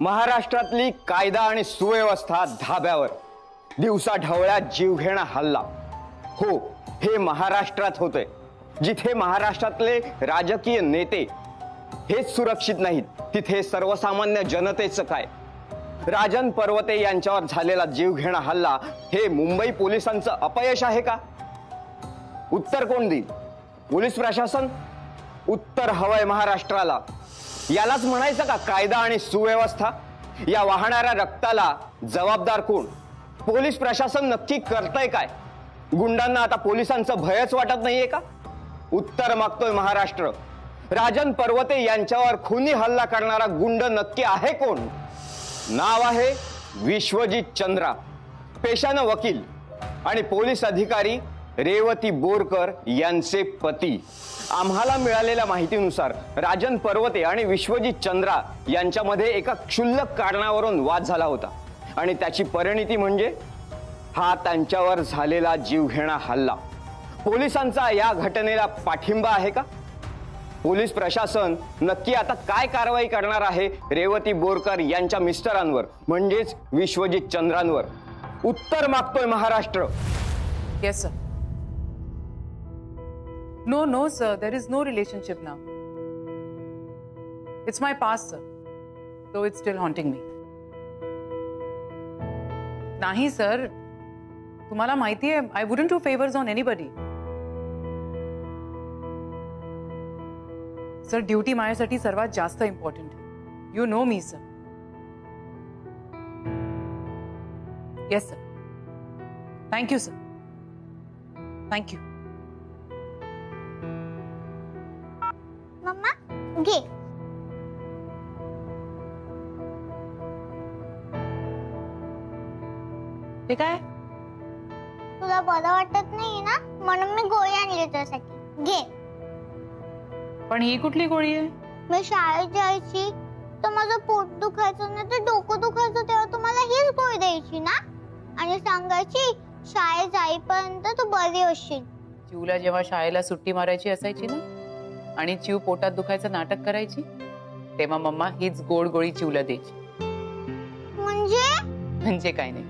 महाराष्ट्रातली कायदा आणि सुव्यवस्था धाब्यावर, दिवसा ढवळ्या जीवघेणा हल्ला। हो, हे महाराष्ट्रात होते, जिथे महाराष्ट्रातले राजकीय नेते हेच सुरक्षित नाहीत, तिथे सर्वसामान्य जनतेचं काय? राजन पर्वते यांच्यावर झालेला जीवघेणा हल्ला हे मुंबई पोलिसांचं अपयश आहे का? उत्तर कोण देईल? पोलीस प्रशासन? उत्तर हवंय महाराष्ट्राला। यालाच म्हणायचं का कायदा आणि सुव्यवस्था? या वाहणाऱ्या रक्ताला जबाबदार कोण? पोलीस प्रशासन नक्की करतंय काय? गुंडांना आता पोलिसांचं भयच वाटत नाहीये का? उत्तर मागतोय महाराष्ट्र। राजन पर्वते यांच्यावर खुनी हल्ला करणारा गुंड नक्की आहे कोण? नाव आहे विश्वजित चंद्रा, पेशानं वकील आणि पोलीस अधिकारी रेवती बोरकर यांचे पती। आम्हाला मिळालेल्या माहितीनुसार राजन पर्वते आणि विश्वजित चंद्रा यांच्यामध्ये एका क्षुल्लक कारणावरून वाद झाला होता आणि त्याची परिणिती म्हणजे हा त्यांच्यावर झालेला जीवघेणा हल्ला। पोलिसांचा या घटनेला पाठिंबा आहे का? पोलीस प्रशासन नक्की आता काय कारवाई करणार आहे रेवती बोरकर यांच्या मिस्टरांवर, म्हणजेच विश्वजित चंद्रांवर? उत्तर मागतोय Maharashtra. Yes, sir. No, sir. There is no relationship now. It's my past, sir. Though it's still haunting me. नाही, sir. तुम्हाला माहिती आहे, I wouldn't do favors on anybody. Sir, duty माझ्यासाठी सर्वात जास्त इम्पॉर्टंट आहे. You know me, sir. Yes, sir. Thank you, sir. Thank you. मम्मा घे। हे काय? तुला बरं वाटत नाही ना, म्हणून मी गोळी आणली तुझ्यासाठी, घे। पण ही कुठली गोळी आहे? मी शाळेत जायची तर माझं पोट दुखायचं ना, तर डोकं दुखायचं, तेव्हा तुम्हाला हीच गोळी द्यायची ना आणि सांगायची शाळेत जाईपर्यंत तू बरी होशील। चिवला जेव्हा शाळेला सुट्टी मारायची असायची ना आणि चिव पोटात दुखायचं नाटक करायची, तेव्हा मम्मा हीच गोड गोळी चिवला द्यायची। म्हणजे काय नाही,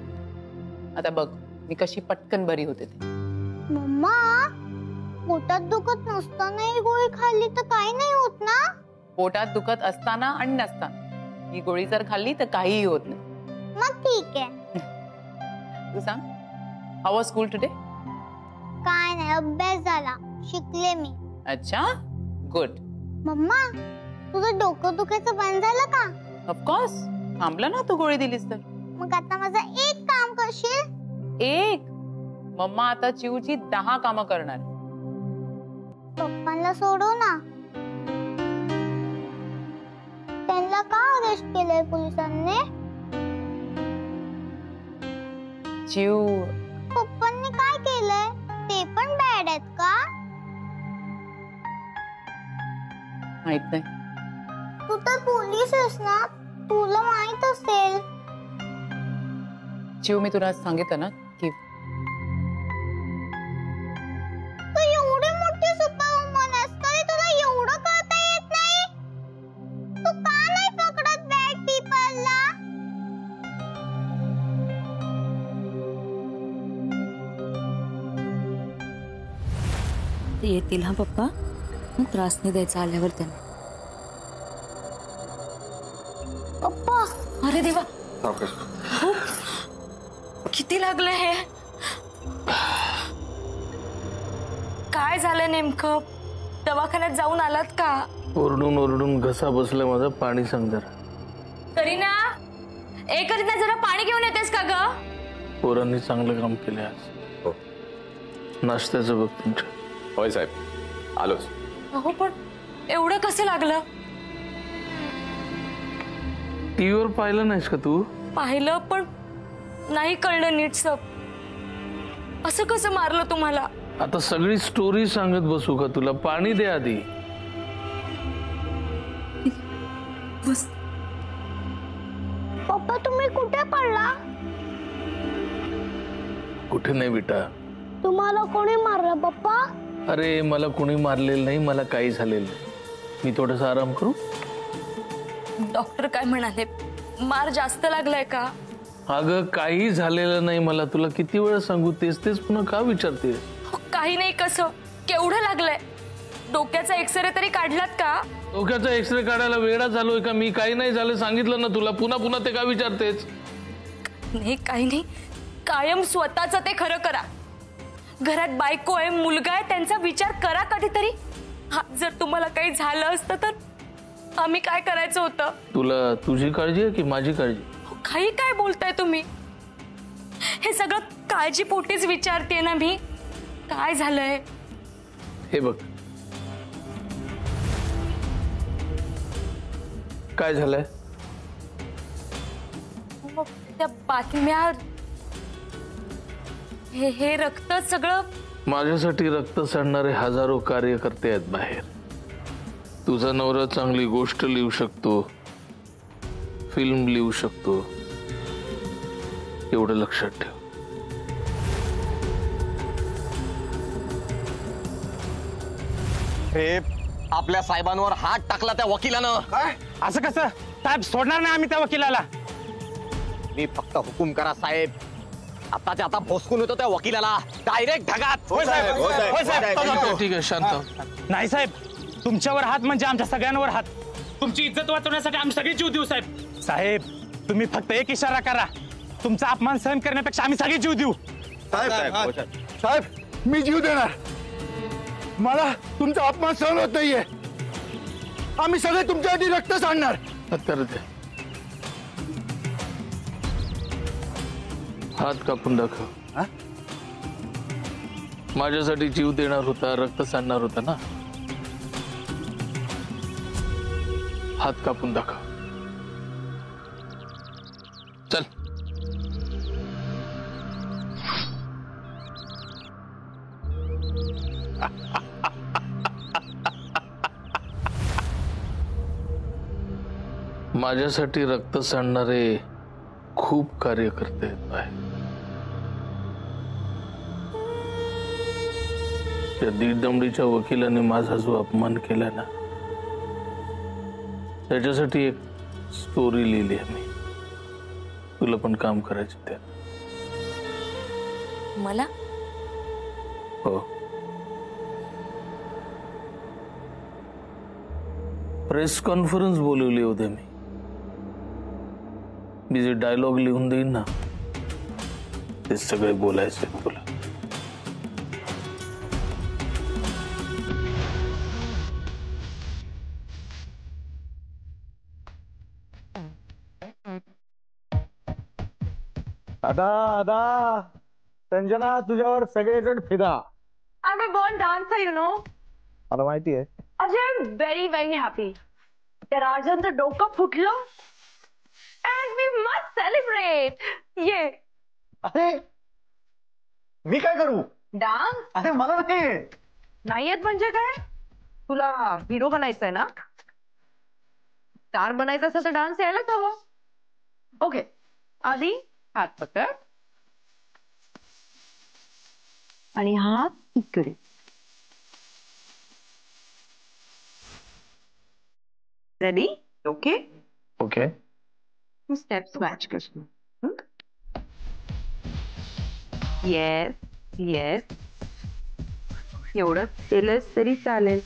आता बघ मी कशी पटकन बरी होते ते। मम्मा, पोटात दुखत नसताना ही गोळी खाल्ली तर काही नाही होत ना? पोटात दुखत असताना आणि नसताना ही गोळी जर खाल्ली तर काहीही होत नाही। मग ठीक आहे। तू सांग, हाऊ वाज स्कूल टुडे? काय नाही, अभ्यास झाला, शिकले मी। अच्छा, गुड। मम्मा, तुझं डोकं दुखायचं बंद झालं का? ऑफकोर्स, थांबलं ना तू गोळी दिलीस तर। मग आता माझं एक काम करशील? एक? मम्मा आता चिवची 10 कामं करणार। पप्पांना सोडू ना, त्यांना का अरेस्ट केलंय पोलिसांनी? चिव, पप्पांनी काय केलंय? ते पण बॅड आहेत का? माहित नाही। तू तर पोलीस आहेस ना, तुला माहित असेल। चिव, मी तुला सांगितलं ना की तू एवढी मोठी सुपरवुमन आहेस तरी तुला एवढं करता येत नाही? तू का नाही पकडत बॅड पीपलला? ते येतील हा पप्पा, मग त्रास नाही द्यायचा आल्यावर त्यांना। पप्पा, अरे देवा, किती लागलं हे? काय झालं नेमकं? दवाखान्यात जाऊन आलात का? ओरडून ओरडून घसा बसला माझा, पाणी सांग जरा। करीना, करीना जरा पाणी घेऊन येतेस का ग? पोरांनी चांगलं काम केलं आज। नाश्त्याचं बघ तुमच्या। होय साहेब, आलोच। अहो पण एवढं कसं लागलं? टीव्हीवर पाहिलं नाहीस का तू? पाहिलं पण नाही कळलं नीटसं। असं कसं मारलं तुम्हाला? आता सगळी स्टोरी सांगत बसू का तुला? पाणी दे आधी। बस। पप्पा, तुम्ही कुठे पडला? कुठे नाही बेटा। तुम्हाला कोणी मारलं पप्पा? अरे मला कोणी मारलेलं नाही, मला काही झालेलं नाही। मी थोडासा आराम करू? डॉक्टर काय म्हणाले? मार जास्त लागलाय का? अगं काही झालेलं नाही मला. तुला किती वेळा सांगू, तेच तेच पुन्हा का विचारते? काही नाही. कसं केवढं लागलंय? डोक्याचा एक्सरे तरी काढलात का? डोक्याचा एक्सरे काढायला वेळा झालोय का मी? काही नाही झालं सांगितलं ना तुला. पुन्हा पुन्हा ते का विचारतेस? नाही काही नाही. कायम स्वतःच ते खरं करा. घरात बायको आहे, मुलगा आहे, त्यांचा विचार करा कधीतरी. जर तुम्हाला काही झालं असतं तर आम्ही काय करायचं होतं? तुला तुझी काळजी आहे की माझी काळजी? काही काय बोलताय तुम्ही? हे सगळं काळजीपोटीच विचारते ना मी. काय झालंय? हे बघ, काय झालंय? मग त्या बातम्या, हे रक्त सगळं. माझ्यासाठी रक्त सांडणारे हजारो कार्यकर्ते आहेत बाहेर. तुझा नवरा चांगली गोष्ट लिहू शकतो, फिल्म लिहू शकतो, एवढं लक्षात ठेव. हे आपल्या साहेबांवर हात टाकला त्या वकिलानं. काय? असं कसं? साहेब सोडणार नाही आम्ही त्या वकिलाला. मी फक्त हुकूम करा साहेब. आताच्या आता भोसकून होतो त्या वकिलाला डायरेक्ट ढगात. होय साहेब, होय साहेब. ठीक आहे, ठीक आहे, शांत हो. नाही साहेब, तुमच्यावर हात म्हणजे आमच्या सगळ्यांवर हात. तुमची इज्जत वाचवण्यासाठी आम्ही सगळे जीव देऊ साहेब. साहेब तुम्ही फक्त एक इशारा करा, तुमचा अपमान सहन करण्यापेक्षा आम्ही सगळे जीव देऊ. साहेब मी जीव देणार. मला तुमचा अपमान सहन होत नाहीये. आम्ही सगळे तुमच्यासाठी रक्त सांडणार. हत्यार दे. हात कापून दाखव. माझ्यासाठी जीव देणार होता, रक्त सांडणार होता ना. हात कापून दाखव. चल. माझ्यासाठी रक्त सांडणारे खूप कार्यकर्ते आहेत बाहेर. त्या दीडदमडीच्या वकिलाने माझा जो अपमान केला ना, त्याच्यासाठी एक स्टोरी लिहिली आहे मी. तुला पण काम करायचं त्या. मला? हो. प्रेस कॉन्फरन्स बोलवली उद्या मी जे डायलॉग लिहून देईन ना, ते सगळे बोलायचे तुला. दादा संजना, तुझ्यावर सगळेजण फिदा. I'm a born dancer, you know. मला माहिती आहे. I'm very, very happy. त्या राजांचं डोकं फुटलं and we must celebrate. ये. अरे मी काय करू? डान्स अरे मला नाही. नाही येत म्हणजे काय? तुला हिरो बनायचंय ना? स्टार बनायचं असेल तर डान्स यायलाच हवं. ओके, आधी हात पकड आणि हात इकडे. Ready? Okay okay. Steps match कर. येस येस, एवढं केलंस तरी चालेल.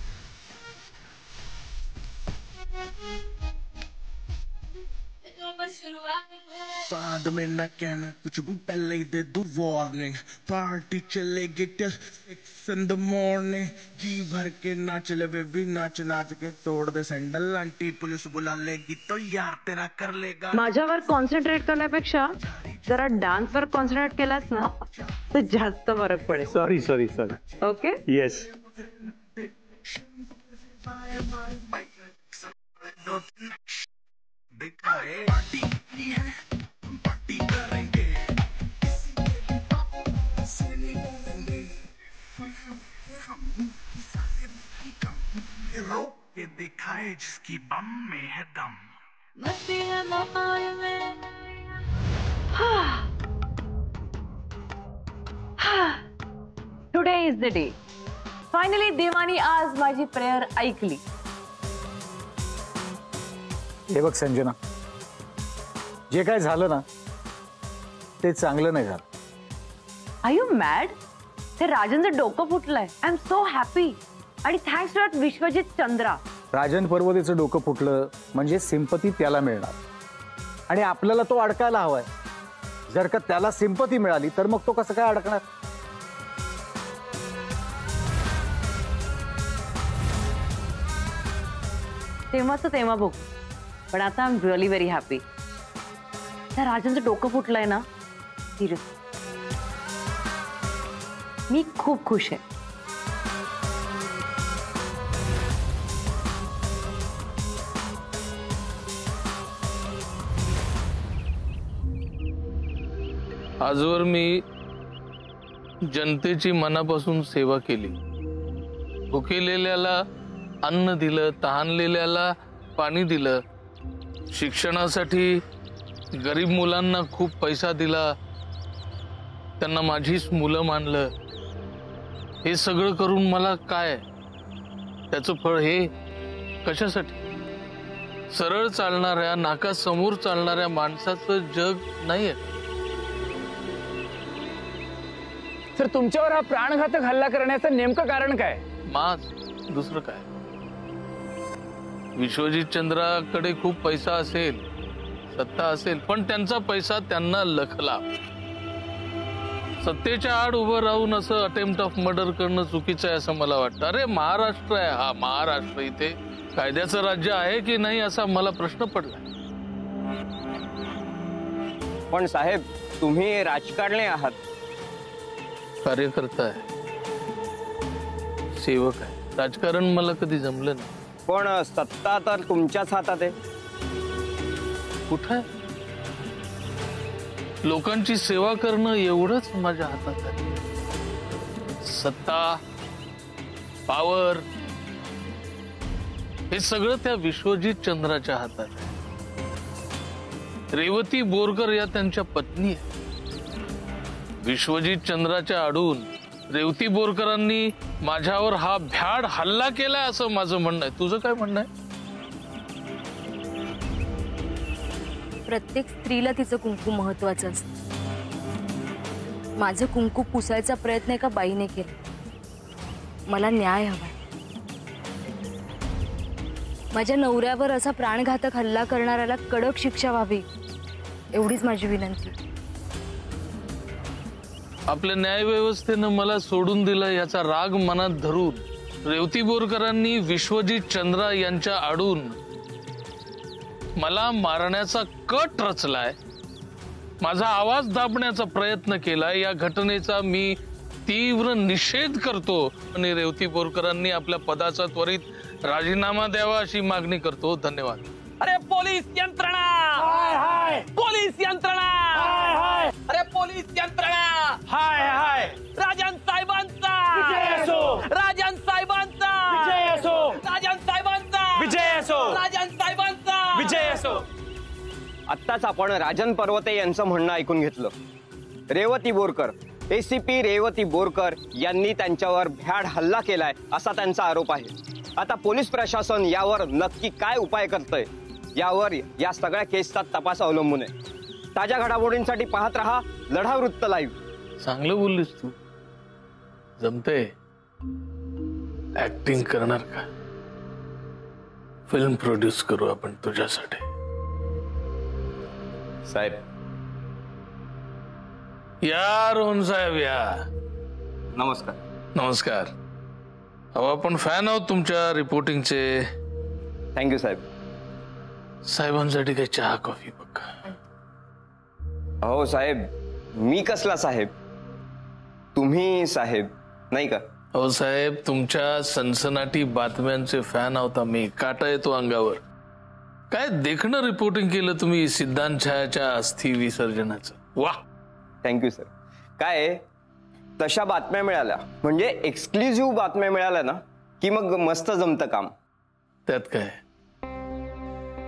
बाद में न कहना कुछ भी, पहले ही दे दो वार्निंग. पार्टी चलेगी till 6 in the morning. जी भर के नाच ले बेबी, नाच नाच के तोड़ दे सैंडल. आंटी पुलिस बुला लेगी तो यार तेरा कर लेगा. माझ्यावर कॉन्सन्ट्रेट करण्यापेक्षा जरा डान्सवर कॉन्सन्ट्रेट केलास ना तर जास्त फरक पडेल. Sorry sorry sorry. Okay yes. दिखाए जिसकी बम में है दम. Today is the day. Finally देवानी आज माझी प्रेयर ऐकली. हे बघ संजना, जे काय झालं ना ते चांगलं नाही झालं. Are you mad? ते राजनचं डोकं फुटलंय. I am so happy. आणि thanks to that Vishwajit Chandra. Rajan पर्वतेचं डोकं फुटलं म्हणजे सिंपती त्याला मिळणार आणि आपल्याला तो अडकायला हवाय. जर का त्याला सिंपती मिळाली तर मग तो कसं काय अडकणार? तेव्हाच तेव्हा बघू. पण आता I am really very happy. त्या राजनचं डोकं फुटलंय ना, सिरियस. मी खूप खुश आहे. आजवर मी जनतेची मनापासून सेवा केली. भुकेलेल्याला अन्न दिलं, तहानलेल्याला पाणी दिलं, शिक्षणासाठी गरीब मुलांना खूप पैसा दिला, त्यांना माझीच मुलं मानलं. हे सगळं करून मला काय? त्याचं फळ हे कशासाठी? सरळ चालणाऱ्या, नाकासमोर चालणाऱ्या माणसाचं जग नाहीये. सर, तुमच्यावर हा प्राणघातक हल्ला करण्याचं नेमकं कारण काय? माज, दुसरं काय? विश्वजित चंद्राकडे खूप पैसा असेल, सत्ता असेल, पण त्यांचा पैसा त्यांना लखला. सत्तेच्या आड उभं राहून असं अटेम्प्ट ऑफ मर्डर करणं चुकीचं आहे असं मला वाटतं. अरे महाराष्ट्र आहे हा, महाराष्ट्र. इथे कायद्याचं राज्य आहे की नाही असा मला प्रश्न पडला. पण साहेब, तुम्ही राजकारणी आहात. कार्यकर्ता आहे, सेवक आहे. राजकारण मला कधी जमलं नाही. पण सत्ता तर तुमच्याच हातात आहे. कुठं आहे? लोकांची सेवा करणं एवढंच माझ्या हातात आहे. सत्ता, पावर हे सगळं त्या विश्वजित चंद्राच्या हातात आहे. रेवती बोरकर या त्यांच्या पत्नी आहे. विश्वजित चंद्राच्या आडून रेवती बोरकरांनी माझ्यावर हा भ्याड हल्ला केलाय असं माझं म्हणणं आहे. तुझं काय म्हणणं आहे? प्रत्येक स्त्रीला तिचं कुंकू महत्वाचं असतं. माझं कुंकू पुसायचा प्रयत्न एका बाईने केला. मला न्याय हवाय. माझ्या नवऱ्यावर असा प्राणघातक हल्ला करणाऱ्याला कडक शिक्षा व्हावी एवढीच माझी विनंती. आपल्या न्यायव्यवस्थेनं मला सोडून दिलं याचा राग मनात धरून रेवती बोरकरांनी विश्वजित चंद्रा यांच्या आडून मला मारण्याचा कट रचलाय. माझा आवाज दाबण्याचा प्रयत्न केलाय. या घटनेचा मी तीव्र निषेध करतो आणि रेवती बोरकरांनी आपल्या पदाचा त्वरित राजीनामा द्यावा अशी मागणी करतो. धन्यवाद. अरे पोलीस यंत्रणा, हाय हाय. पोलीस यंत्रणा, हाय हाय. अरे पोलीस यंत्रणा, हाय हाय. राजन साहेबांचा विजय असो. राजन साहेबांचा विजय असो. राजन साहेबांचा विजय असो. राजन साहेबांचा विजय असो. आत्ताच आपण राजन पर्वते यांचं म्हणणं ऐकून घेतलं. रेवती बोरकर, एसीपी रेवती बोरकर यांनी त्यांच्यावर भ्याड हल्ला केलाय असा त्यांचा आरोप आहे. आता पोलीस प्रशासन यावर नक्की काय उपाय करतंय यावर या सगळ्या केसचा तपास अवलंबून आहे. ताज्या घडामोडींसाठी पाहत रहा लढा वृत्त लाईव्ह. चांगलं बोललीस तू. जमते. ऍक्टिंग करणार का? फिल्म प्रोड्यूस करू आपण तुझ्यासाठी. साहेब या रोहन साहेब या. नमस्कार. नमस्कार. अहो आपण फॅन आहोत तुमच्या रिपोर्टिंगचे. थँक्यू साहेब. साहेबांसाठी काही चहा कॉफी बघ. हो साहेब, मी कसला साहेब, तुम्ही साहेब नाही का? हो साहेब, तुमच्या सनसनाटी बातम्यांचे फॅन आहोत आम्ही. काटा येतो अंगावर. काय देखणं रिपोर्टिंग केलं तुम्ही सिद्धांत छायाच्या अस्थि विसर्जनाचं. वा. Thank you sir. काय तशा बातम्या मिळाल्या म्हणजे एक्सक्लुझिव्ह बातम्या मिळाल्या ना की मग मस्त जमतं काम. त्यात काय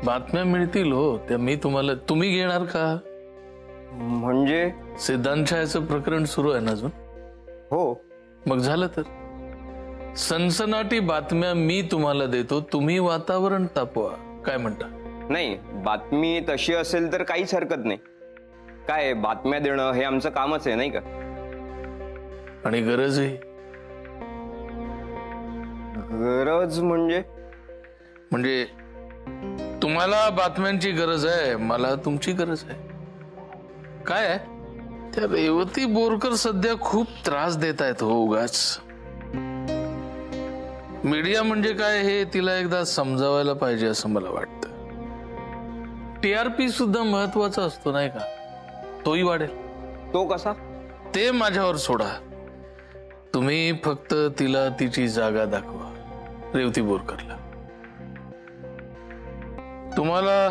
बातम्या मिळतील हो, त्या मी तुम्ही घेणार का? म्हणजे सिद्धांत छायाचं प्रकरण सुरू आहे ना अजून? हो. मग झालं तर सनसनाटी बातम्या मी तुम्हाला देतो, तुम्ही वातावरण तापवा. काय म्हणता? नाही, बातमी तशी असेल तर काहीच हरकत नाही. काय बातम्या देणं हे आमचं कामच आहे, नाही का? आणि गरज आहे. गरज म्हणजे तुम्हाला बातम्यांची गरज आहे, मला तुमची गरज आहे. काय आहे, त्या रेवती बोरकर सध्या खूप त्रास देत आहेत हो उगाच. मीडिया म्हणजे काय हे तिला एकदा समजावायला पाहिजे असं मला वाटतं. TRP सुद्धा महत्वाचा असतो, नाही का? तोही वाढेल. तो कसा? ते माझ्यावर सोडा. तुम्ही फक्त तिला तिची जागा दाखवा, रेवती बोरकरला. तुम्हाला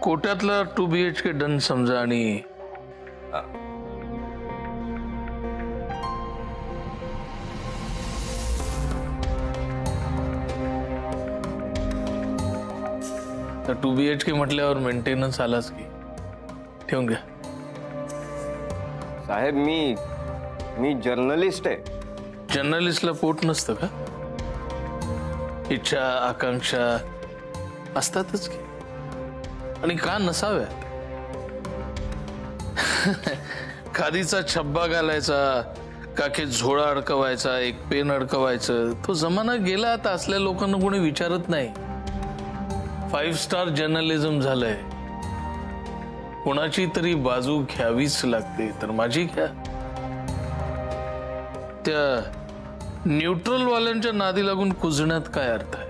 कोट्यातला 2 BHK डन समजा आणि तर 2 BHK म्हटल्यावर मेंटेनन्स आलाच की. ठेवून घ्या. साहेब, मी जर्नलिस्ट आहे. जर्नलिस्टला पोट नसतं का? इच्छा आकांक्षा असतातच की, आणि का नसाव्यात? खादीचा छब्बा घालायचा, काखेत झोळा अडकवायचा, एक पेन अडकवायचं, तो जमाना गेला. आता असल्या लोकांना कोणी विचारत नाही. 5 स्टार जर्नलिझम झालंय. कोणाची तरी बाजू घ्यावीच लागते, तर माझी घ्या. त्या न्यूट्रल वाल्यांच्या नादी लागून कुजण्यात काय अर्थ आहे?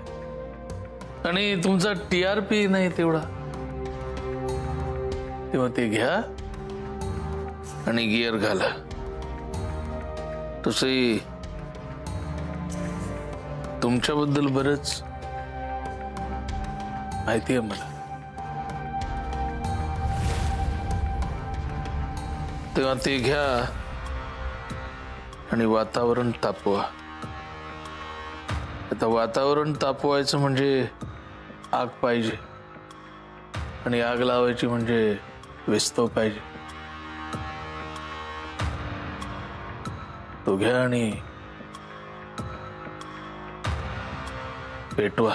आणि तुमचा TRP नाही तेवढा, तेव्हा ते घ्या आणि गिअर घाला. तसंही तुमच्याबद्दल बरंच माहिती आहे मला. तेव्हा ते घ्या आणि वातावरण तापवा. आता वातावरण तापवायचं म्हणजे आग पाहिजे, आणि आग लावायची म्हणजे विस्तव पाहिजे. तो घ्या आणि पेटवा.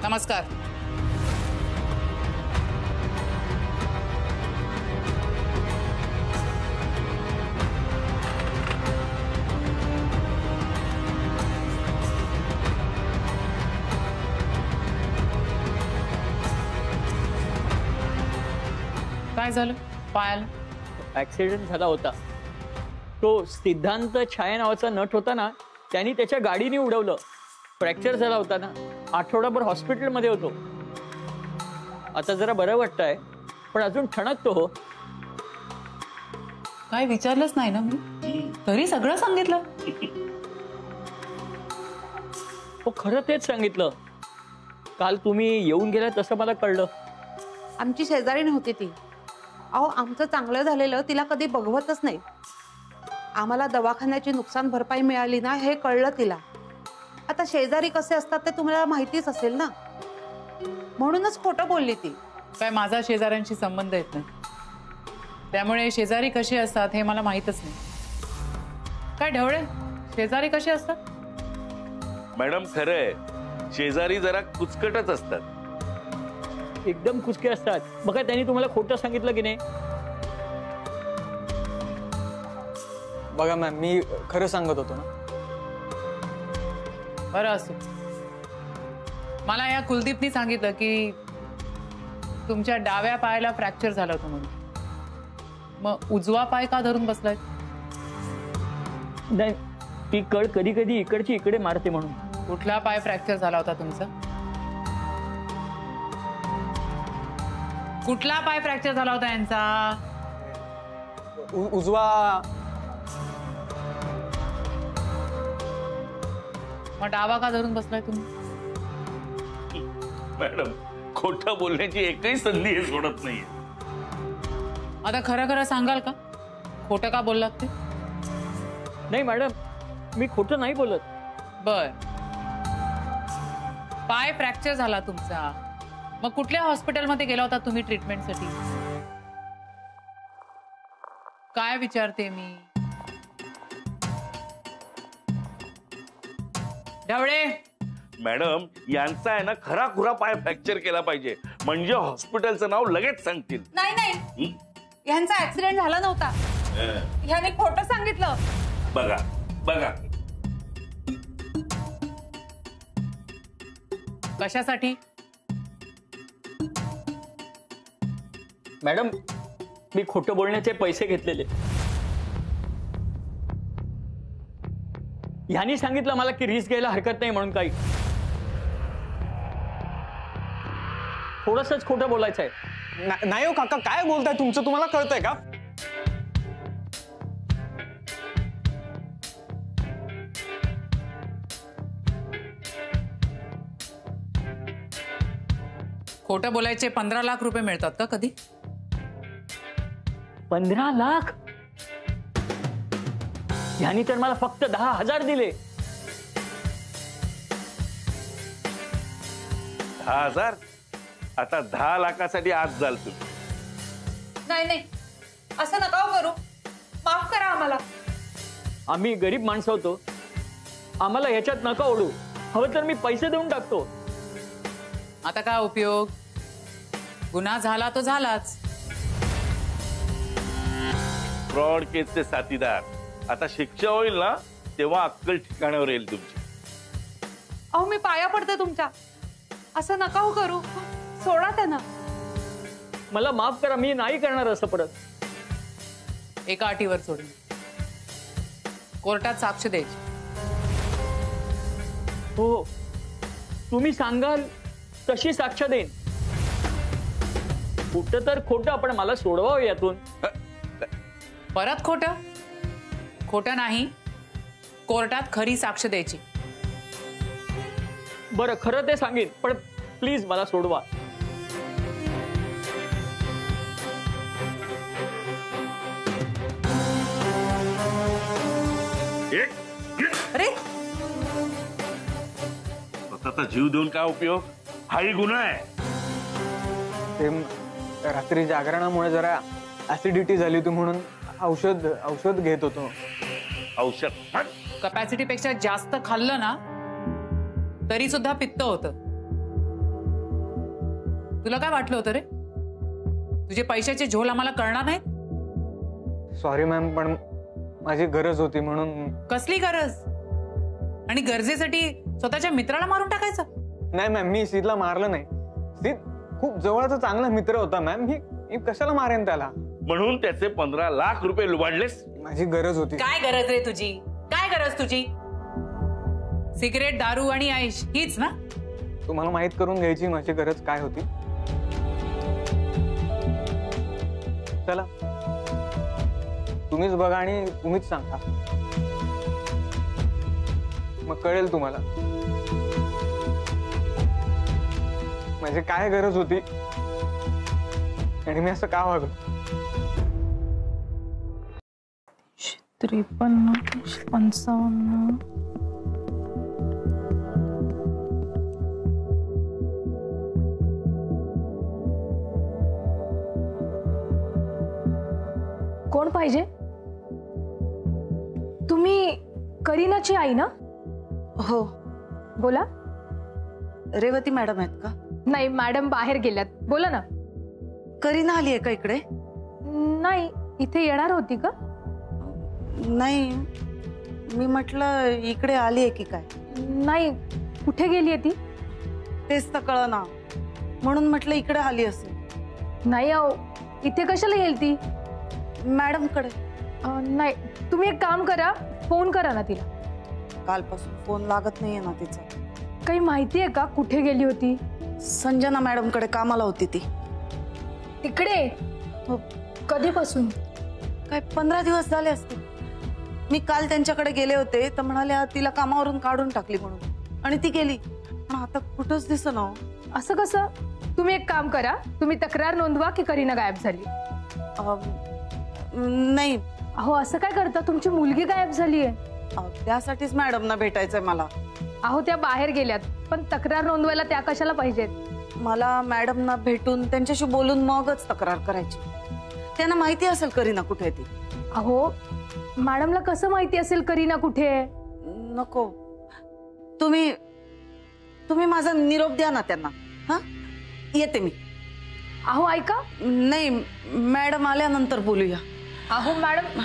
नमस्कार. काय झालं पायाला? ऍक्सिडेंट झाला होता. तो सिद्धांत छाया नावाचा नट होता ना, त्यांनी त्याच्या गाडीने उडवलं. फ्रॅक्चर झाला होता ना, आठवडाभर हॉस्पिटलमध्ये होतो. आता जरा बरं वाटतंय, पण अजून ठणकतो हो. काय विचारलंच नाही ना मी, तरी सगळं सांगितलं. हो, खरं तेच सांगितलं. काल तुम्ही येऊन गेला तसं मला कळलं. आमची शेजारी नव्हती ती. अहो, आमचं चांगलं झालेलं तिला कधी बघवतच नाही. आम्हाला दवाखान्याची नुकसान भरपाई मिळाली ना, हे कळलं तिला. आता शेजारी कसे असतात ते तुम्हाला माहितीच असेल ना, म्हणूनच खोटं बोलली ती. काय माझा शेजाऱ्यांशी संबंध येत नाही, त्यामुळे शेजारी कसे असतात हे मला माहीतच नाही. काय ढवळे, शेजारी कसे असतात? मॅडम, खरंय, शेजारी जरा कुचकटच असतात. एकदम कुचके असतात. बघा, त्यांनी तुम्हाला खोटं सांगितलं की नाही? बघा मॅम, मी खरं सांगत होतो ना. बरं असो. मला या कुलदीपनी सांगितलं की तुमच्या डाव्या पायाला फ्रॅक्चर झालं होतं म्हणून. मग उजवा पाय का धरून बसलाय? नाही, ती कळ कधी कधी इकडची इकडे मारते म्हणून. कुठला पाय फ्रॅक्चर झाला होता तुमचा? कुठला पाय फ्रॅक्चर झाला होता यांचा? उजवा. मग डावा का धरून बसलाय तुम्ही? मॅडम, खोटं बोलण्याची एकही संधी हे सोडत नाहीये. आता खरं खरं सांगाल का, खोटं का बोललात ते? नाही मॅडम, मी खोटं नाही बोलत. बर, पाय फ्रॅक्चर झाला तुमचा, मग कुठल्या हॉस्पिटलमध्ये गेला होता तुम्ही ट्रीटमेंटसाठी? काय विचारते मी? ढवळे, मॅडम यांचा आहे ना खरा खुरा पाय फ्रॅक्चर केला पाहिजे म्हणजे हॉस्पिटलचं नाव लगेच सांगतील. नाही नाही, ह्यांचा ऍक्सिडेंट झाला नव्हता, ह्याने खोटं सांगितलं. बघा बघा, कशासाठी? मॅडम मी खोटं बोलण्याचे पैसे घेतलेले. ह्यानी सांगितलं मला की रिस्क घ्यायला हरकत नाही म्हणून. काही थोडंसंच खोटं बोलायचं आहे. नाही हो काका, काय बोलताय तुमचं, तुम्हाला कळतंय का? खोटं बोलायचे 15 लाख रुपये मिळतात का कधी? 15 लाख? ह्यानी तर मला फक्त 10,000 दिले. 10,000? आता 10 लाखासाठी आज जाल तुम्ही. नाही नाही, असं नका करू, माफ करा आम्हाला. आम्ही गरीब माणसं होतो, आम्हाला ह्याच्यात नका ओढू. हवं तर मी पैसे देऊन टाकतो. आता काय उपयोग? गुन्हा झाला तो झालाच. फ्रॉड केसचे साथीदार. आता शिक्षा होईल ना तेव्हा अक्कल ठिकाणावर येईल तुमची. अहो मी पाया पडते तुमच्या, असं नका हो करू, सोडा त्यांना. मला माफ करा, मी नाही करणार असं परत. एका अटीवर सोडून, कोर्टात साक्ष द्यायची. हो, तुम्ही सांगाल तशी साक्ष देईन. कुठं तर खोटं, पण मला सोडवावं यातून. परत खोटं? खोटं नाही, कोर्टात खरी साक्ष द्यायची. बरं, खरं ते सांगेन, पण प्लीज मला सोडवा. अरे स्वतःचा जीव देऊन काय उपयोग? हाही गुन्हा आहे. ते रात्री जागरणामुळे जरा ऍसिडिटी झाली होती म्हणून औषध घेत होतो. औषध? कपॅसिटी पेक्षा जास्त खाल्लं ना तरी सुद्धा पित्त होतं. तुला काय वाटलं होतं रे? तुझे पैशाचे झोल आम्हाला कळणार नाहीत? सॉरी मॅम, पण माझी गरज होती म्हणून. कसली गरज? आणि गरजेसाठी स्वतःच्या मित्राला मारून टाकायचं? नाही मॅम, मी सीतला मारलं नाही. सीत खूप जवळचा चांगला मित्र होता मॅम. मी कशाला मारेन त्याला? म्हणून त्याचे 15 लाख रुपये लुबाडलेस? माझी गरज होती. काय गरज रे तुझी? काय गरज तुझी? सिगरेट, दारू आणि आईश हीच ना? तुम्हाला माहित करून घ्यायची माझी गरज काय होती. चला तुम्हीच बघा आणि तुम्हीच सांगा, मग कळेल तुम्हाला माझी काय गरज होती आणि मी असं का वागलो. 53, 55. कोण पाहिजे? तुम्ही करीनाची आई ना? हो. बोला. रेवती मॅडम आहेत का? नाही, मॅडम बाहेर गेल्यात. बोला ना. करीना आली आहे का इकडे? नाही, इथे येणार होती का? नाही, मी म्हटलं इकडे आली आहे की काय. नाही, कुठे गेली आहे ती? तेच तर कळना, म्हणून म्हटलं इकडे आली असेल. नाही अहो, इथे कशाला येईल ती? मॅडम कडे. नाही, तुम्ही एक काम करा, फोन करा ना तिला. कालपासून फोन लागत नाहीये ना तिचा. काही माहिती आहे का कुठे गेली होती? संजना मॅडम कडे कामाला होती ती. तिकडे? कधीपासून? काय 15 दिवस झाले असतील. मी काल त्यांच्याकडे गेले होते तर म्हणाल्या तिला कामावरून काढून टाकली म्हणून, आणि ती गेली. पण आता कुठंच दिसेना. असं कसं? तुम्ही एक काम करा, तुम्ही तक्रार नोंदवा की करीना गायब झाली. नाही. अहो असं काय करता? तुमची मुलगी गायब झाली आहे. त्यासाठीच मॅडमना भेटायचंय मला. अहो त्या बाहेर गेल्यात, पण तक्रार नोंदवायला त्या कशाला पाहिजेत? मला मॅडमना भेटून त्यांच्याशी बोलून मगच तक्रार करायची. त्यांना माहिती असेल करीना कुठे ती. अहो मॅडमला कसं माहिती असेल करीना कुठे आहे? नको, तुम्ही तुम्ही माझा निरोप द्या ना त्यांना. हा, येते मी. अहो ऐका. नाही, मॅडम आल्यानंतर बोलूया. अहो मॅडम.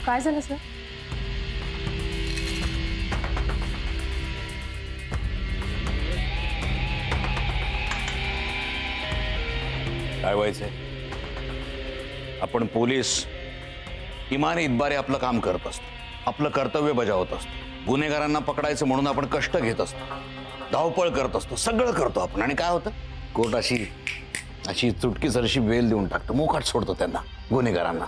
काय झालं सर? काय व्हायचंय? आपण पोलीस इमानी इतबारे आपलं काम करत असतो, आपलं कर्तव्य बजावत असतो. गुन्हेगारांना पकडायचं म्हणून आपण कष्ट घेत असतो, धावपळ करत असतो, सगळं करतो आपण. आणि काय होतं? कोर्ट अशी चुटकीसरशी बेल देऊन टाकतो, मोकाट सोडतो त्यांना, गुन्हेगारांना.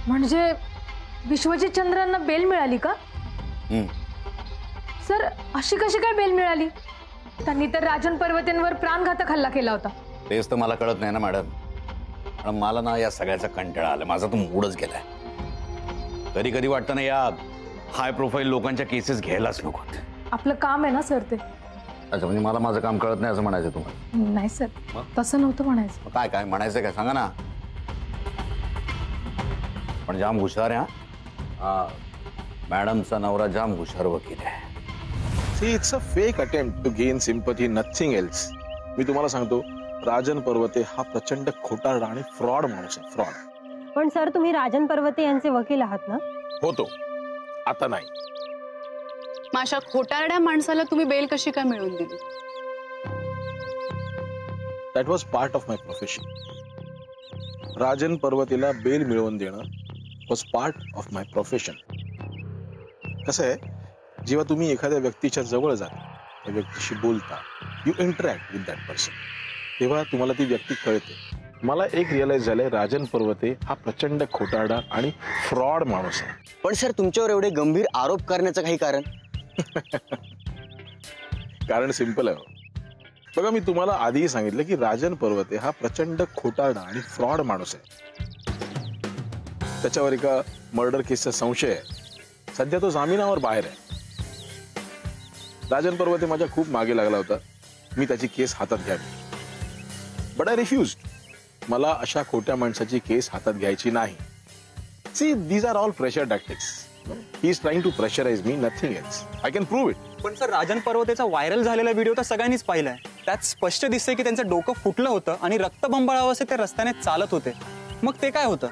म्हणजे विश्वजित चंद्रांना बेल मिळाली का? सर अशी कशी काय बेल मिळाली? त्यांनी तर राजन पर्वतेंवर प्राणघातक हल्ला केला होता. तेच तर मला कळत नाही ना मॅडम. पण मला ना या सगळ्याचा कंटाळा आला, माझा तो मूडच गेलाय. कधी कधी वाटतं ना या हाय प्रोफाईल लोकांच्या केसेस घ्यायलाच नको. आपलं काम आहे ना सर ते. अच्छा, म्हणजे मला माझं काम कळत नाही असं म्हणायचं तुम्हाला? नाही सर, तसं नव्हतं म्हणायचं. काय काय म्हणायचं काय सांगा ना. पण जाम हुशार आहे हा. मॅडमचा नवरा जाम हुशार वकील आहे. See, it's a fake attempt to gain sympathy, nothing else. मी तुम्हाला सांगतो, राजन पर्वते हा प्रचंड खोटारडा आणि फ्रॉड माणूस आहे, फ्रॉड. पण सर तुम्ही राजन पर्वते यांचे वकील आहात ना? होतो, आता नाही. मग अशा खोटारड्या माणसाला तुम्ही बेल कशी काय मिळवून दिली? That was part of my profession. Rajan पर्वतेला बेल मिळवून देणं was part of my profession. कसं आहे, जेव्हा तुम्ही एखाद्या व्यक्तीच्या जवळ जाता, त्या व्यक्तीशी बोलता, you interact with that person, तेव्हा तुम्हाला ती व्यक्ती कळते. मला एक रिअलाइज झालंय, राजन पर्वते हा प्रचंड खोटारडा आणि फ्रॉड माणूस आहे. पण सर तुमच्यावर एवढे गंभीर आरोप करण्याचं काही कारण? कारण सिंपल आहे. बघा, मी तुम्हाला आधीही सांगितलं की राजन पर्वते हा प्रचंड खोटारडा आणि फ्रॉड माणूस आहे. त्याच्यावर एका मर्डर केसचा संशय आहे. सध्या तो जामिनावर बाहेर आहे. राजन पर्वते माझ्या खूप मागे लागला होता, मी त्याची केस हातात घ्यावी. But I refused. मला अशा खोट्या माणसाची केस हातात घ्यायची नाही. See, these are all pressure tactics. He is trying to pressurize me, nothing else. I can prove it. पण सर, राजन पर्वतेचा व्हायरल झालेला व्हिडिओ तर सगळ्यांनीच पाहिलाय. त्यात स्पष्ट दिसतंय की त्यांचं डोकं फुटलं होतं आणि रक्तबंबाळावसे ते रस्त्याने चालत होते. मग ते काय होतं?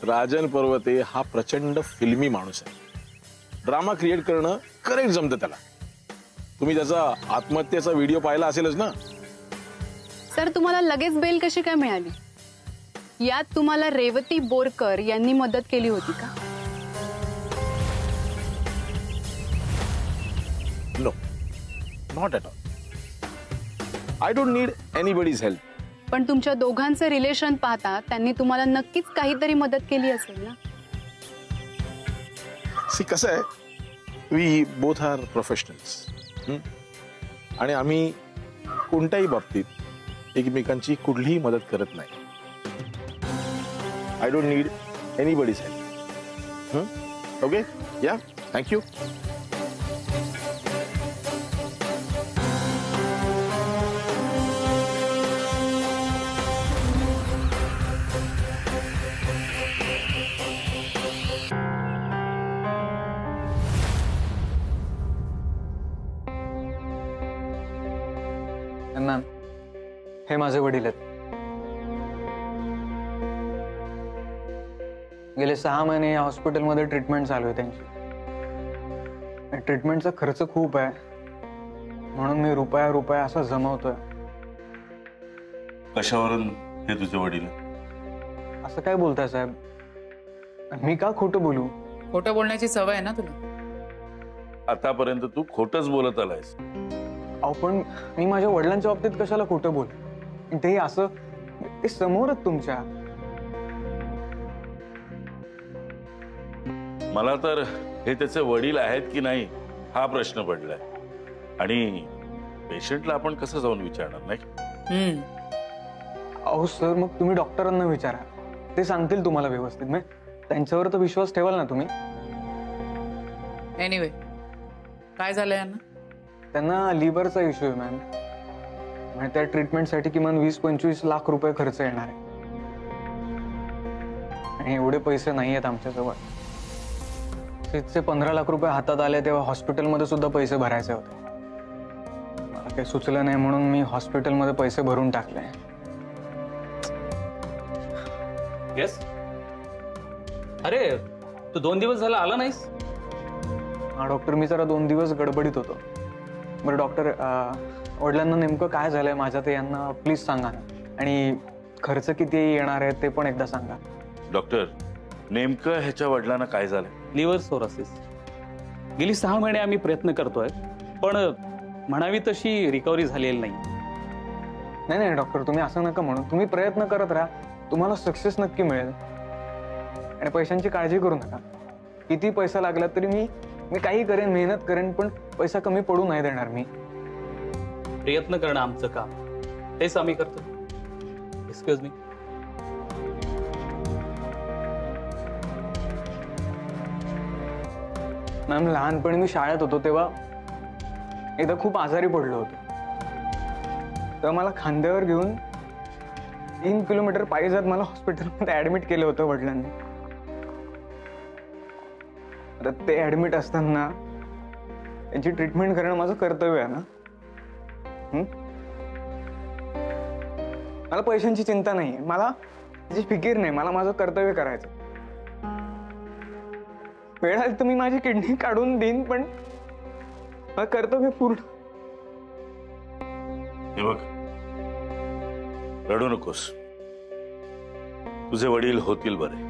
राजन पर्वते हा प्रचंड फिल्मी माणूस आहे. ड्रामा क्रिएट करणं करेक्ट जमतं त्याला. तुम्ही त्याचा आत्महत्येचा व्हिडिओ पाहिला असेलच ना? सर तुम्हाला लगेच बेल कशी काय मिळाली? यात तुम्हाला रेवती बोरकर यांनी मदत केली होती का? No, not at all. I don't need anybody's help. पण तुमच्या दोघांचं रिलेशन पाहता त्यांनी तुम्हाला नक्कीच काहीतरी मदत केली असेल ना? सी, कसं आहे, वी बोथ आर प्रोफेशनल्स. आणि आम्ही कोणत्याही बाबतीत एकमेकांची कुठलीही मदत करत नाही. I don't need anybody's help. Okay, या, थँक्यू. मॅम, हे माझे वडील आहेत. गेले 6 महिने या हॉस्पिटलमध्ये ट्रीटमेंट चालू आहे त्यांची. ट्रीटमेंटचा खर्च खूप आहे, म्हणून मी रुपया असा जमवतोय. कशावरून हे तुझे वडील? असं काय बोलताय साहेब? मी का खोटं बोलू? खोटं बोलण्याची सवय आहे ना तुला? आतापर्यंत तू खोटच बोलत आलायस. अहो, पण मी माझ्या वडिलांच्या बाबतीत कशाला खोटं बोल? ते असं, ते समोरच तुमच्या. मला तर हे त्याचे वडील आहेत की नाही हा प्रश्न पडलाय. आणि पेशंटला आपण कसं जाऊन विचारणार नाही? अहो सर, मग तुम्ही डॉक्टरांना विचारा, ते सांगतील तुम्हाला व्यवस्थित. त्यांच्यावर तर विश्वास ठेवाल ना तुम्ही? एनिवे काय झालं यांना? त्यांना लिव्हरचा इश्यू आहे मॅम. म्हणजे त्या ट्रीटमेंटसाठी किमान 20-25 लाख रुपये खर्च येणार आहे. आणि एवढे पैसे नाही आहेत आमच्याजवळ. तिथे 15 लाख रुपये हातात आले तेव्हा हॉस्पिटलमध्ये सुद्धा पैसे भरायचे होते. मला काही सुचलं नाही म्हणून मी हॉस्पिटलमध्ये पैसे भरून टाकले. येस. अरे तू 2 दिवस झाला आला नाहीस? हा डॉक्टर, मी जरा 2 दिवस गडबडीत होतो. बरं डॉक्टर, वडिलांना नेमकं काय झालंय माझ्या ते यांना प्लीज सांगा ना. आणि खर्च किती येणार आहे ते पण एकदा सांगा. डॉक्टर, नेमकं ह्याच्या वडिलांना काय झालं? Liver cirrhosis. गेली 6 महिने आम्ही प्रयत्न करतोय, पण म्हणावी तशी रिकव्हरी झालेली नाही. नाही नाही डॉक्टर, तुम्ही असं नका म्हणू. तुम्ही प्रयत्न करत राहा, तुम्हाला सक्सेस नक्की मिळेल. आणि पैशांची काळजी करू नका. किती पैसा लागला तरी मी काही करेन, मेहनत करेन, पण पैसा कमी पडू नाही देणार मी. प्रयत्न करणं आमचं काम, तेच आम्ही करतो. Excuse me. मॅम, लहानपणी मी शाळेत होतो तेव्हा एकदा खूप आजारी पडलो होतो. तेव्हा मला खांद्यावर घेऊन 3 किलोमीटर पायी जात मला हॉस्पिटलमध्ये ऍडमिट केलं होतं वडिलांनी. तर ते ऍडमिट असताना त्यांची ट्रीटमेंट करणं माझं कर्तव्य आहे ना. मला पैशांची चिंता नाहीये, मला त्याची फिकीर नाही. मला माझं कर्तव्य करायचं. वेळ आली तर मी माझी किडनी काढून देईन, पण माझं कर्तव्य पूर्ण. हे बघ, रडू नकोस. तुझे वडील होतील बरे.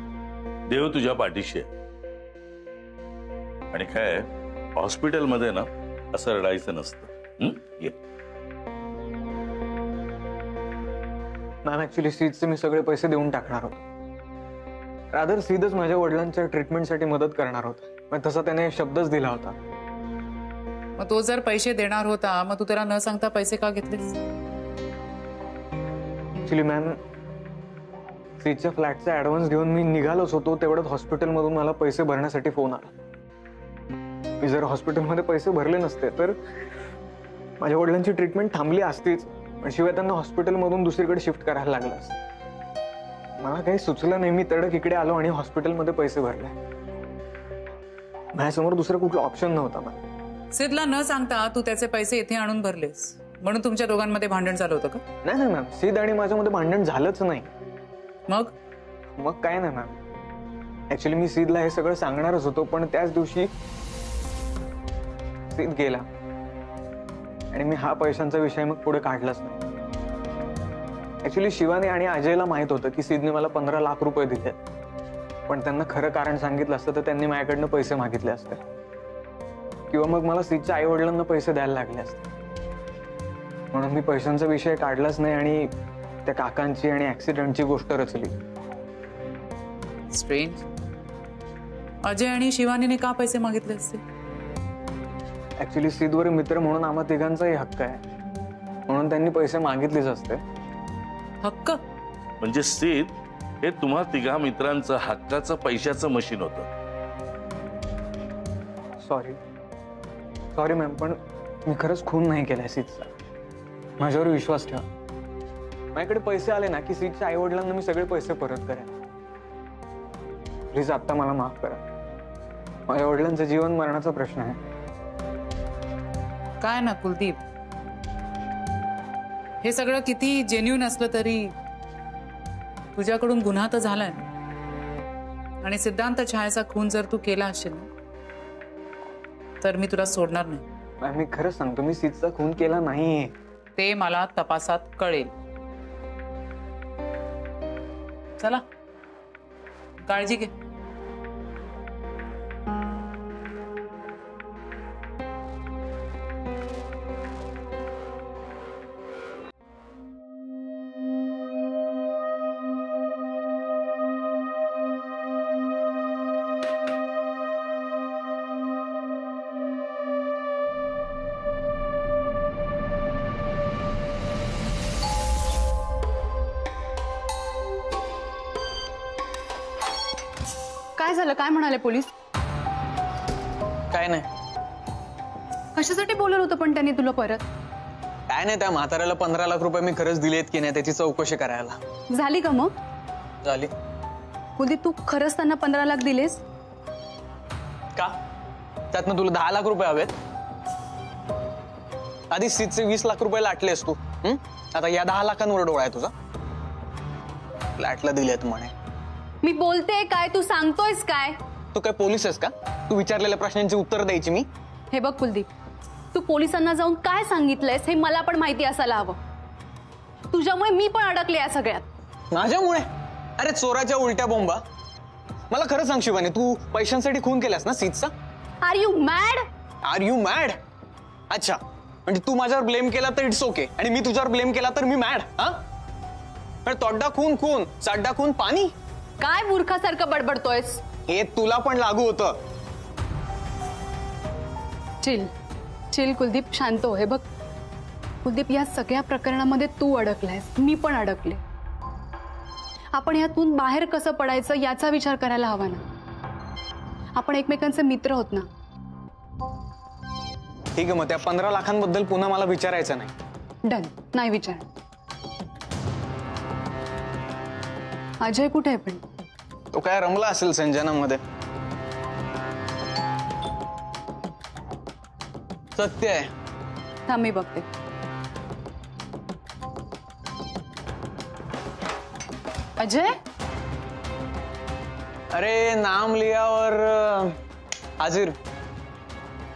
देव तुझ्या पाठीशी आहे. आणि काय हॉस्पिटलमध्ये ना असं रडायचं नसतं. ये. मॅम, ऍक्च्युली सीदचे मी सगळे पैसे देऊन टाकणार होतो. रादर सीदच माझ्या वडिलांच्या ट्रीटमेंटसाठी मदत करणार होता. मग तसा त्याने शब्दच दिला होता. मग तो जर पैसे देणार होता, मग तू त्याला न सांगता पैसे का घेतलेस? ऍक्च्युली मॅम, सीदच्या फ्लॅटचा ऍडव्हान्स घेऊन मी निघालोच होतो. तेवढ्यात हॉस्पिटलमधून मला पैसे भरण्यासाठी फोन आला. मी जर हॉस्पिटलमध्ये पैसे भरले नसते तर माझ्या वडिलांची ट्रीटमेंट थांबली असतीच, पण शिवाय त्यांना हॉस्पिटलमधून दुसरीकडे शिफ्ट करायला लागलं असतं. मला काही सुचलं नाही. मी तडक इकडे आलो आणि हॉस्पिटलमध्ये पैसे भरले. माझ्यासमोर दुसरा कुठला ऑप्शन नव्हता. मला सिद्धला न सांगता तू त्याचे पैसे इथे आणून भरलेस, म्हणून तुमच्या दोघांमध्ये भांडण झालं होतं का? नाही नाही मॅम, सीद आणि माझ्यामध्ये भांडण झालंच नाही. मग काय नाही मॅम. ऍक्च्युली मी सीदला हे सगळं सांगणारच होतो, पण त्याच दिवशी सीद गेला आणि मी हा पैशांचा विषय मग पुढे काढलाच नाही. ऍक्च्युली शिवानी आणि अजयला माहित होतं की सीदने मला 15 लाख रुपये दिले, पण त्यांना खरं कारण सांगितलं असतं तर त्यांनी माझ्याकडनं पैसे मागितले असते, किंवा मग मला सीदच्या आई वडिलांना पैसे द्यायला लागले असते. म्हणून मी पैशांचा विषय काढलाच नाही आणि त्या काकांची आणि ऍक्सिडेंटची गोष्ट रचली. स्ट्रेंज. अजय आणि शिवानीने का पैसे मागितले असते? ऍक्च्युली सीदवर मित्र म्हणून आम्हा तिघांचाही हक्क आहे, म्हणून त्यांनी पैसे मागितलेच असते. हक्क म्हणजे सीद हे तुम्हा तिघा मित्रांचं हक्काचं पैशाचं मशीन होतं. सॉरी मॅम, पण मी खरंच खून नाही केलाय सीदचा. माझ्यावर विश्वास ठेवा. माझ्याकडे पैसे आले ना की सीदच्या आई वडिलांना मी सगळे पैसे परत करेन. प्लीज आता मला माफ करा. माझ्या वडिलांचं जीवन मरणाचा प्रश्न आहे. काय ना कुलदीप, हे सगळं किती जेन्युइन असलं तरी तुझ्याकडून गुन्हा तर झालाय. आणि सिद्धांत छायाचा खून जर तू केला असेल तर मी तुला सोडणार नाही. मी खरंच सांगतो, मी सीदचा खून केला नाहीये. ते मला तपासात कळेल. चला, काळजी घे. झालं? काय म्हणाले पोलीस? काय नाही. कशासाठी बोलवलं होतं पण त्यांनी तुला परत? काय नाही, त्या म्हाताऱ्याला 15 लाख रुपये मी खरंच दिलेत की नाही त्याची चौकशी करायला. झाली का मग? झाली. कुलदीप, तू खरंच त्यांना 15 लाख दिलेस का? त्यातनं तुला 10 लाख रुपये हवेत? आधी सीटचे 20 लाख रुपये लाटलेस तू. आता या 10 लाखांवर डोळा आहे तुझा. फ्लॅटला दिलेत म्हणे. मी बोलते काय, तू सांगतोयस काय? तू काय पोलीस आहेस का? तू विचारलेल्या प्रश्नांची उत्तर द्यायची मी? हे बघ कुलदीप, तू पोलिसांना जाऊन काय सांगितलंयस हे मला पण माहिती असायला हवं. तुझ्यामुळे मी पण अडकले या सगळ्यात. माझ्यामुळे? अरे चोराच्या उलट्या बोंबा. मला खरं सांग शिवानी, तू पैशांसाठी खून केलास ना सीटचा? Are you mad? Are you mad? अच्छा, म्हणजे तू माझ्यावर ब्लेम केला तर इट्स ओके आणि मी तुझ्यावर ब्लेम केला तर मी मॅड? हा, तोड्डा खून खून, साड्डा खून पाणी. काय मूर्खासारखं बडबडतोयस? हे तुला पण लागू होतं. चिल चिल कुलदीप, शांत हो. हे बघ कुलदीप, या सगळ्या प्रकरणामध्ये तू अडकलायस, मी पण अडकले. आपण यातून बाहेर कसं पडायचं याचा विचार करायला हवा ना. आपण एकमेकांचे मित्र होत ना. ठीक आहे, मग त्या 15 लाखांबद्दल पुन्हा मला विचारायचं नाही. डन, नाही विचार. अजय कुठे आहे पण? तो काय रमला असेल संजनामध्ये. सत्य आहे. थांब मी बघते. अजय? अरे नाम लिया और हाजिर.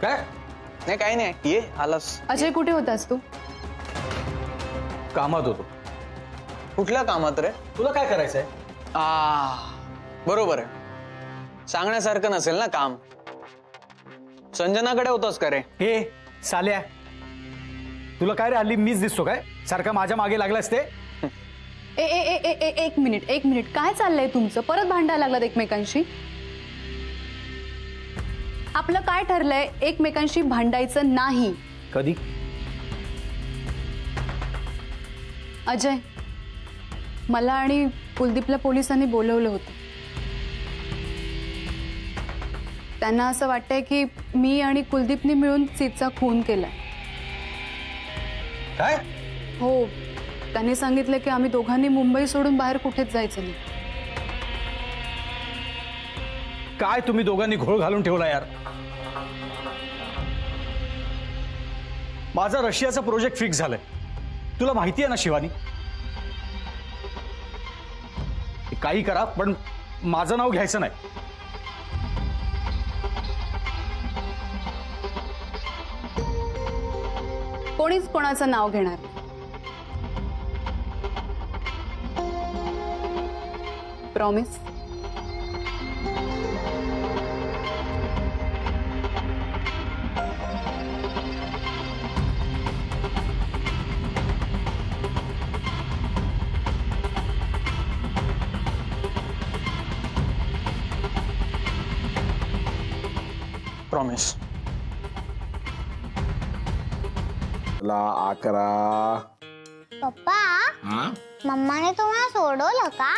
काय? नाही काही नाही, ये आलास. अजय कुठे होतास तू? कामात होतो. कुठल्या कामात रे? तुला काय करायचंय? बरोबर आहे, सांगण्यासारखं नसेल ना काम. संजनाकडे होतोस का रे? हे साल्या, तुला काय रे हल्ली मीच दिसतो काय? सारखा माझ्या मागे लागलास ते? ए ए ए ए ए एक मिनिट, काय चाललंय तुमचं? परत भांडायला लागलात एकमेकांशी? आपलं काय ठरलंय? एकमेकांशी भांडायचं नाही. कधी? अजय, मला आणि कुलदीपला पोलिसांनी बोलवलं होतं. त्यांना असं वाटतंय की मी आणि कुलदीपने मिळून सीटचा खून केला. काय? हो, त्यांनी सांगितलं की आम्ही दोघांनी मुंबई सोडून बाहेर कुठेच जायचं नाही. काय तुम्ही दोघांनी घोळ घालून ठेवला यार. माझा रशियाचा प्रोजेक्ट फिक्स झालाय, तुला माहिती आहे ना शिवानी. काही करा पण माझं नाव घ्यायचं नाही. कोणीच कोणाचं नाव घेणार. प्रॉमिस? प्रॉमिस. ला 11. पप्पा, मम्माने तुम्हाला सोडवलं का?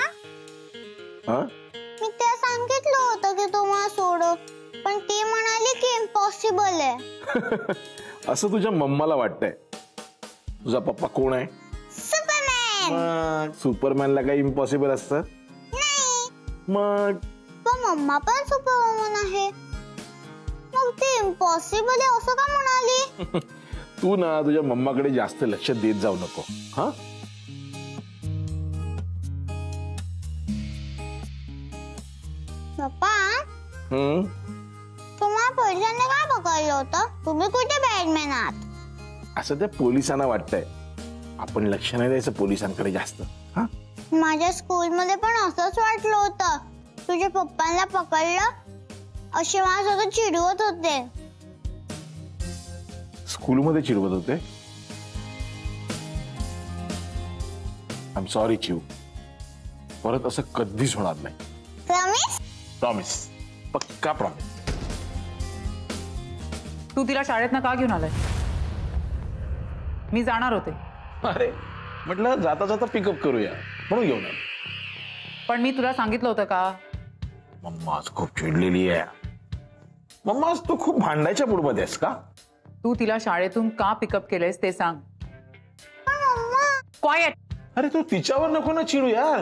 मी ते सांगितलं होतं की तुम्हाला सोडव, पण ती म्हणाली की इम्पॉसिबल आहे. असं तुझ्या मम्माला वाटतंय. तुझा पप्पा कोण आहे? सुपरमॅन. सुपरमॅनला काही इम्पॉसिबल असतं? मग पण मम्मा पण सुपरवुमन आहे, मग ती इम्पॉसिबल आहे असं का म्हणाली? तू ना तुझ्या मम्माकडे जास्त लक्ष देत जाऊ नको. हा, पप्पा, तुम्हाला पोलिसांनी काय पकडलं होतं? तुम्ही कुठे बॅडमॅन आहात? असं त्या पोलिसांना वाटतंय. आपण लक्ष नाही द्यायचं पोलिसांकडे जास्त. हा, माझ्या स्कूलमध्ये पण असंच वाटलं होतं. तुझ्या पप्पांना पकडलं असे माझ्यासोबत चिडवत होते. स्कूलमध्ये चिडवत होते? आय एम सॉरी चिव, परत असं कधीच होणार नाही. प्रॉमिस? प्रॉमिस, पक्का प्रॉमिस. तू तिला शाळेतनं का घेऊन आलाय? मी जाणार होते. अरे म्हटलं जाता जाता पिकअप करूया म्हणून घेऊन आलो. पण मी तुला सांगितलं होतं का मम्मा आज खूप चिडलेली आहे. मम्मा आज तू खूप भांडायच्या मूडमध्ये आहेस का? तू तिला शाळेतून का पिकअप केलंयस ते सांग. क्वायट. अरे तू तिच्यावर नको ना चिडू यार.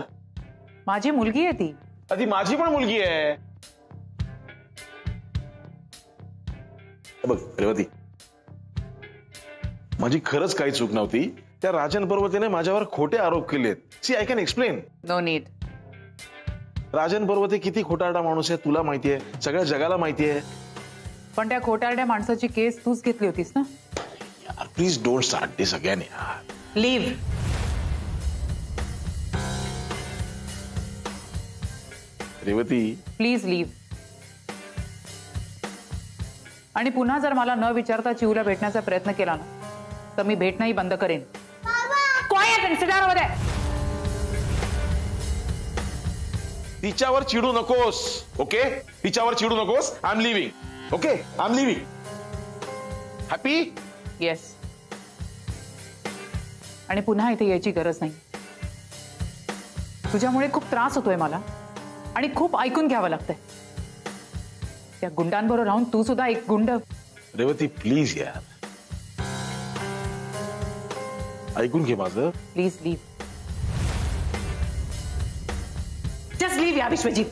माझी मुलगी आहे ती. ती माझी पण मुलगी आहे. बघ रेवती, माझी खरंच काही चूक नव्हती. त्या राजन पर्वतेने माझ्यावर खोटे आरोप केलेत. See I can explain. No need. Rajan Parvate किती खोटारडा माणूस आहे तुला माहितीये, सगळ्या जगाला माहितीये. पण त्या खोटारड्या माणसाची केस तूच घेतली होतीस ना. यार please don't start this again यार. लीव. Revati please leave. आणि पुन्हा जर मला न विचारता चिऊला भेटण्याचा प्रयत्न केला ना तर मी भेटणंही बंद करेन. तिच्यावर चिडू नकोस. ओके, तिच्यावर चिडू नकोस. I am leaving. Okay, I am leaving. Happy? Yes. आणि पुन्हा इथे यायची गरज नाही. तुझ्यामुळे खूप त्रास होतोय मला आणि खूप ऐकून घ्यावं लागतंय. त्या गुंडांबरोबर राहून तू सुद्धा एक गुंड. रेवती प्लीज यार, ऐकून घे माझं. Please leave. जस्ट लीव या Vishwajeet.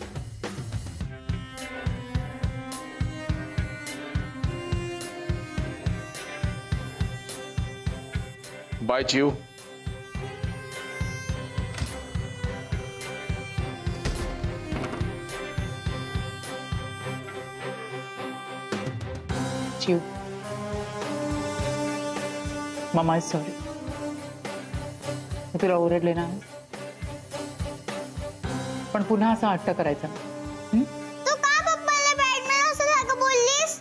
Bye Chiv. Chiv, mamma is sorry. मी तुला ओरडले ना, पण पुन्हा असा हट्ट करायचा. तू का पप्पाला बॅटमॅन असं सारखं बोललीस?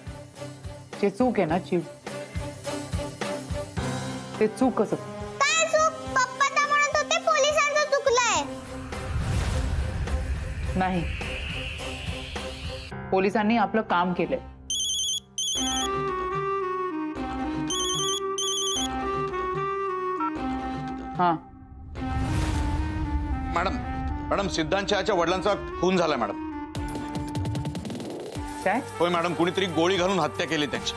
ते चूक आहे ना चिव. ते चूक असं. काय चूक? पप्पा तर म्हणत होते पोलिसांचं चुकलंय. नाही, पोलिसांनी आपलं काम केलंय. हा मॅडम, मॅडम सिद्धांतच्या वडिलांचा खून झालाय मॅडम. काय? होय मॅडम, कुणीतरी गोळी घालून हत्या केली त्यांची.